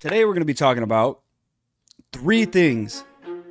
Today we're going to be talking about 3 things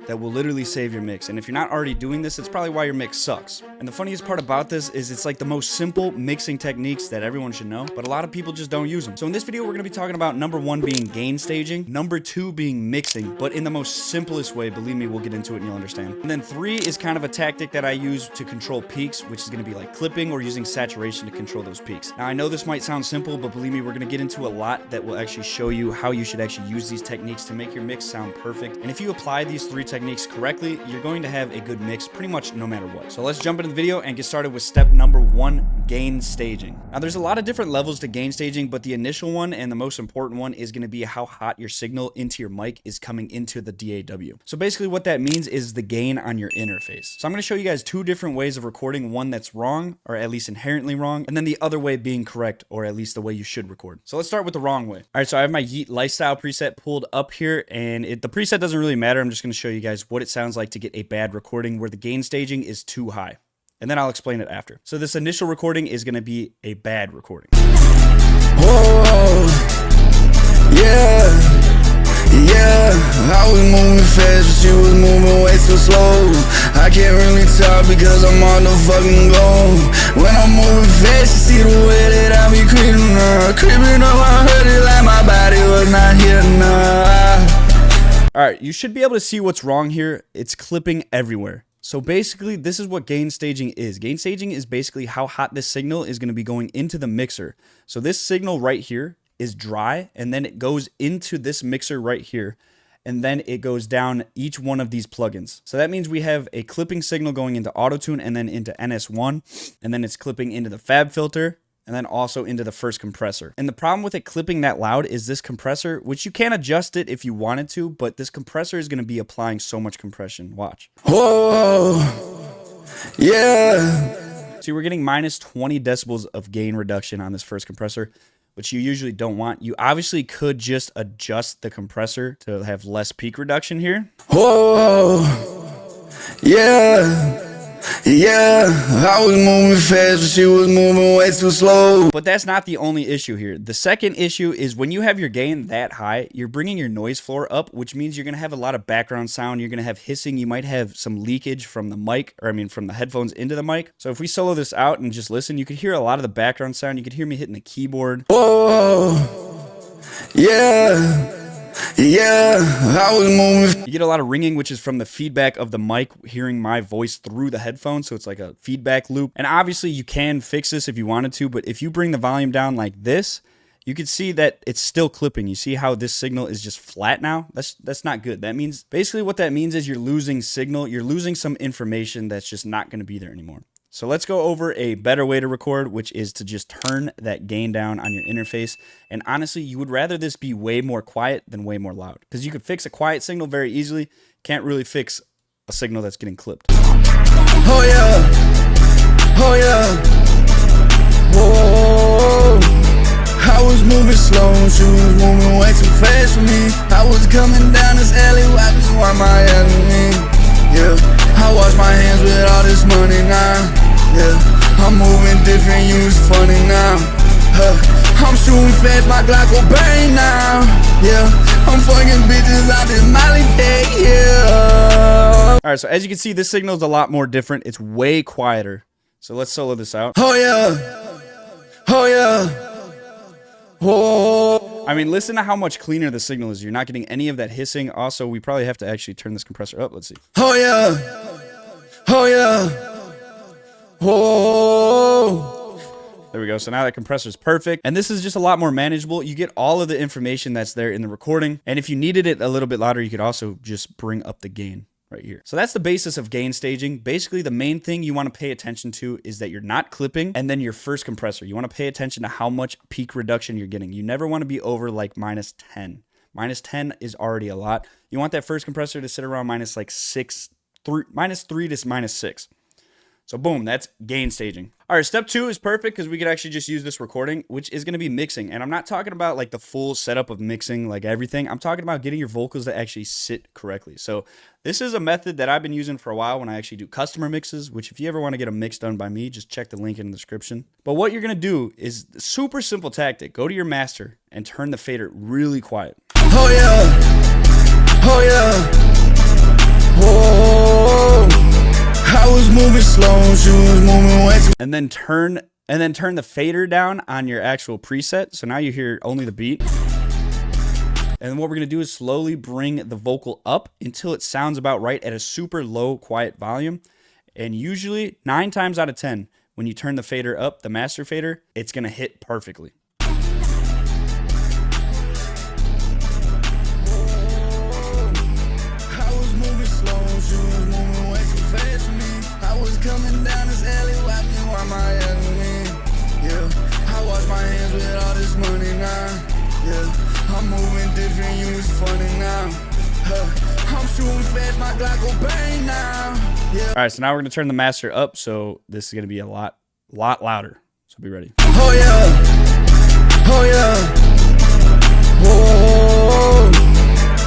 that will literally save your mix. And if you're not already doing this, it's probably why your mix sucks. And the funniest part about this is it's like the most simple mixing techniques that everyone should know, but a lot of people just don't use them. So in this video, we're going to be talking about number 1 being gain staging, number 2 being mixing, but in the most simplest way. Believe me, we'll get into it and you'll understand. And then 3 is kind of a tactic that I use to control peaks, which is going to be like clipping or using saturation to control those peaks. Now I know this might sound simple, but believe me, we're going to get into a lot that will actually show you how you should actually use these techniques to make your mix sound perfect. And if you apply these 3 techniques correctly, you're going to have a good mix pretty much no matter what. So let's jump into the video and get started with step number 1, gain staging. Now there's a lot of different levels to gain staging, but the initial one and the most important one is going to be how hot your signal into your mic is coming into the DAW. So basically what that means is the gain on your interface. So I'm going to show you guys 2 different ways of recording, one that's wrong or at least inherently wrong, and then the other way being correct or at least the way you should record. So let's start with the wrong way. All right, so I have my YEAT lifestyle preset pulled up here, and the preset doesn't really matter. I'm just going to show you guys what it sounds like to get a bad recording where the gain staging is too high. And then I'll explain it after. So this initial recording is going to be a bad recording. Whoa, yeah, I was moving fast, but she was moving way too slow. I can't really talk because I'm on the fucking go. When I'm moving fast, you see the way that I be creeping up, I heard it like my body was not here now. All right, you should be able to see what's wrong here. It's clipping everywhere. So basically, this is what gain staging is. Gain staging is basically how hot this signal is going to be going into the mixer. So this signal right here is dry, and then it goes into this mixer right here, and then it goes down each one of these plugins. So that means we have a clipping signal going into Auto-Tune and then into NS1, and then it's clipping into the Fab filter, and then also into the first compressor. And the problem with it clipping that loud is this compressor, which you can adjust it if you wanted to, but this compressor is going to be applying so much compression. Watch. Whoa, yeah. See, we're getting minus 20 decibels of gain reduction on this first compressor, which you usually don't want. You obviously could just adjust the compressor to have less peak reduction here. Whoa, yeah. I was moving fast, but she was moving way too slow. But that's not the only issue here. The second issue is when you have your gain that high, you're bringing your noise floor up, which means you're going to have a lot of background sound. You're going to have hissing. You might have some leakage from the mic, or I mean from the headphones into the mic. So if we solo this out and just listen, you could hear a lot of the background sound. You could hear me hitting the keyboard. Whoa, yeah, I was moving. You get a lot of ringing, which is from the feedback of the mic hearing my voice through the headphones. So it's like a feedback loop. And obviously you can fix this if you wanted to, but if you bring the volume down like this, you can see that it's still clipping. You see how this signal is just flat now? That's not good. That means, basically what that means is you're losing signal. You're losing some information that's just not going to be there anymore. So let's go over a better way to record, which is to just turn that gain down on your interface. And honestly, you would rather this be way more quiet than way more loud, because you could fix a quiet signal very easily. Can't really fix a signal that's getting clipped. Oh yeah, whoa, I was moving slow, she was moving way too fast for me. I was coming down this alley, I just want my enemy. Yeah, I wash my hands with all this money now. Yeah, I'm moving different, you was funny now. I'm shooting fast, my Glock will bang now. Yeah, I'm fucking bitches out this Molly Peg, yeah. All right, so as you can see, this signal is a lot more different. It's way quieter. So let's solo this out. Oh yeah, whoa. I mean, listen to how much cleaner the signal is. You're not getting any of that hissing. Also, we probably have to actually turn this compressor up. Let's see. Oh yeah, whoa. There we go. So now that compressor is perfect. And this is just a lot more manageable. You get all of the information that's there in the recording. And if you needed it a little bit louder, you could also just bring up the gain right here. So that's the basis of gain staging. Basically, the main thing you want to pay attention to is that you're not clipping, and then your first compressor. You want to pay attention to how much peak reduction you're getting. You never want to be over like minus 10. Minus 10 is already a lot. You want that first compressor to sit around minus 3 to minus 6. So boom, that's gain staging. All right, step 2 is perfect because we could actually just use this recording, which is going to be mixing. And I'm not talking about like the full setup of mixing, like everything. I'm talking about getting your vocals to actually sit correctly. So this is a method that I've been using for a while when I actually do customer mixes, which if you ever want to get a mix done by me, just check the link in the description. But what you're going to do is super simple tactic. Go to your master and turn the fader really quiet. Oh yeah, oh yeah, whoa. I was moving slow, she was moving way too. And then turn the fader down on your actual preset. So now you hear only the beat. And what we're going to do is slowly bring the vocal up until it sounds about right at a super low, quiet volume. And usually, 9 times out of 10, when you turn the fader up, the master fader, it's going to hit perfectly. I was moving slow, she was moving way too fast for me. I was coming down this alley, watching why my enemy. Yeah, I wash my hands with all this money now. Yeah. I'm moving different, you was funny now. I'm shooting fast, my Glock go bang now. Yeah. All right, so now we're gonna turn the master up, so this is gonna be a lot louder. So be ready. Oh yeah, oh yeah, whoa.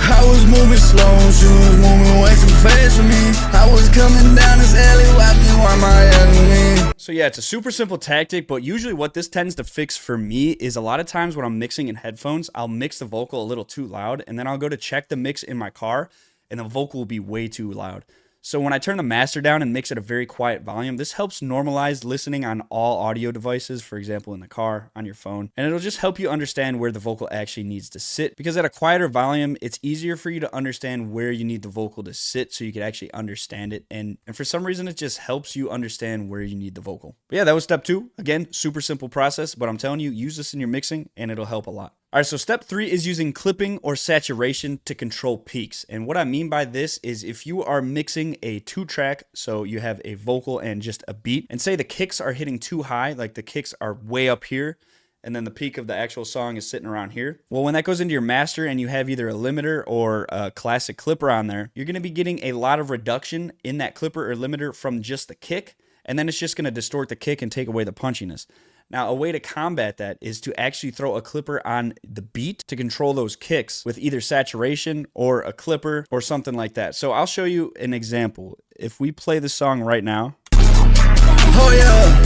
I was moving slow, she was moving way too fast for me. I was coming down this alley, watching why my enemy. So yeah, it's a super simple tactic, but usually what this tends to fix for me is a lot of times when I'm mixing in headphones, I'll mix the vocal a little too loud, and then I'll go to check the mix in my car, and the vocal will be way too loud. So when I turn the master down and mix at a very quiet volume, this helps normalize listening on all audio devices, for example, in the car, on your phone. And it'll just help you understand where the vocal actually needs to sit. Because at a quieter volume, it's easier for you to understand where you need the vocal to sit so you can actually understand it. And for some reason, it just helps you understand where you need the vocal. But yeah, that was step 2. Again, super simple process, but I'm telling you, use this in your mixing and it'll help a lot. All right, so step 3 is using clipping or saturation to control peaks. And what I mean by this is if you are mixing a 2-track, so you have a vocal and just a beat, and say the kicks are hitting too high, like the kicks are way up here, and then the peak of the actual song is sitting around here. Well, when that goes into your master and you have either a limiter or a classic clipper on there, you're gonna be getting a lot of reduction in that clipper or limiter from just the kick, and then it's just gonna distort the kick and take away the punchiness. Now, a way to combat that is to actually throw a clipper on the beat to control those kicks with either saturation or a clipper or something like that. So I'll show you an example. If we play the song right now. Oh yeah,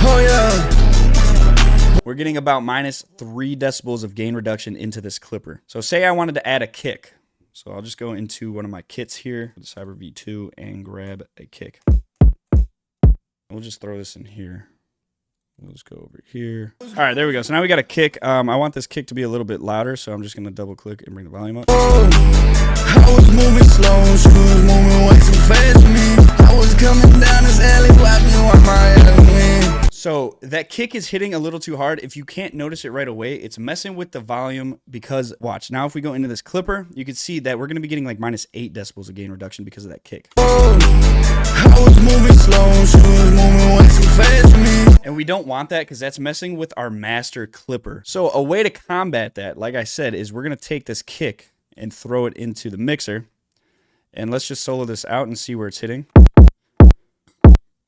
oh yeah. We're getting about -3 decibels of gain reduction into this clipper. So say I wanted to add a kick. So I'll just go into one of my kits here, the Cyber V2, and grab a kick. We'll just throw this in here. We'll just go over here. All right, there we go. So now we got a kick. I want this kick to be a little bit louder, so I'm just going to double click and bring the volume up. I was moving slow, she was moving way too fast for me. I was coming down this alley, watching why my enemy. So that kick is hitting a little too hard. If you can't notice it right away, it's messing with the volume because, watch, now if we go into this clipper, you can see that we're going to be getting like -8 decibels of gain reduction because of that kick. I was moving slow, she was moving way too fast for me. And we don't want that because that's messing with our master clipper. So a way to combat that, like I said, is we're going to take this kick and throw it into the mixer. And let's just solo this out and see where it's hitting.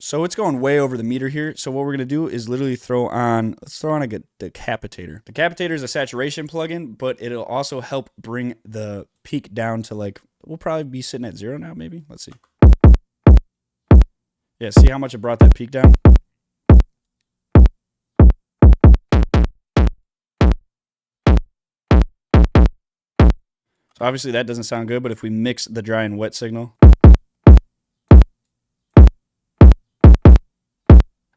So it's going way over the meter here. So what we're going to do is literally let's throw on a decapitator. Decapitator is a saturation plugin, but it'll also help bring the peak down to like, we'll probably be sitting at 0 now, maybe. Let's see. Yeah, see how much it brought that peak down? So obviously that doesn't sound good, but if we mix the dry and wet signal.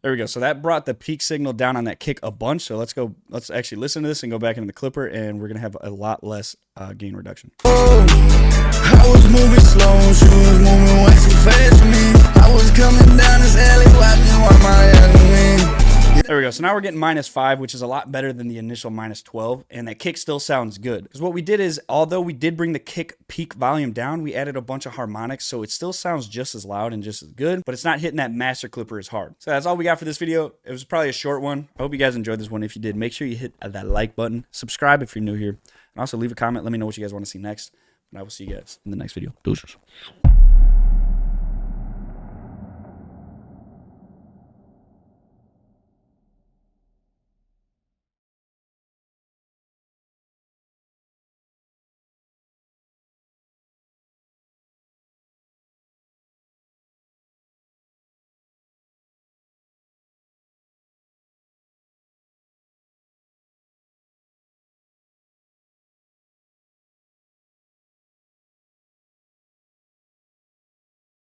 There we go. So that brought the peak signal down on that kick a bunch. So let's actually listen to this and go back into the clipper, and we're going to have a lot less gain reduction. I was moving slow, she was moving way too fast for me. I was coming down this alley, watching why my enemy. There we go. So now we're getting -5, which is a lot better than the initial -12, and that kick still sounds good. Because what we did is, although we did bring the kick peak volume down, we added a bunch of harmonics, so it still sounds just as loud and just as good, but it's not hitting that master clipper as hard. So that's all we got for this video. It was probably a short one. I hope you guys enjoyed this one. If you did, make sure you hit that like button, subscribe if you're new here, and also leave a comment. Let me know what you guys want to see next, and I will see you guys in the next video. Deuces.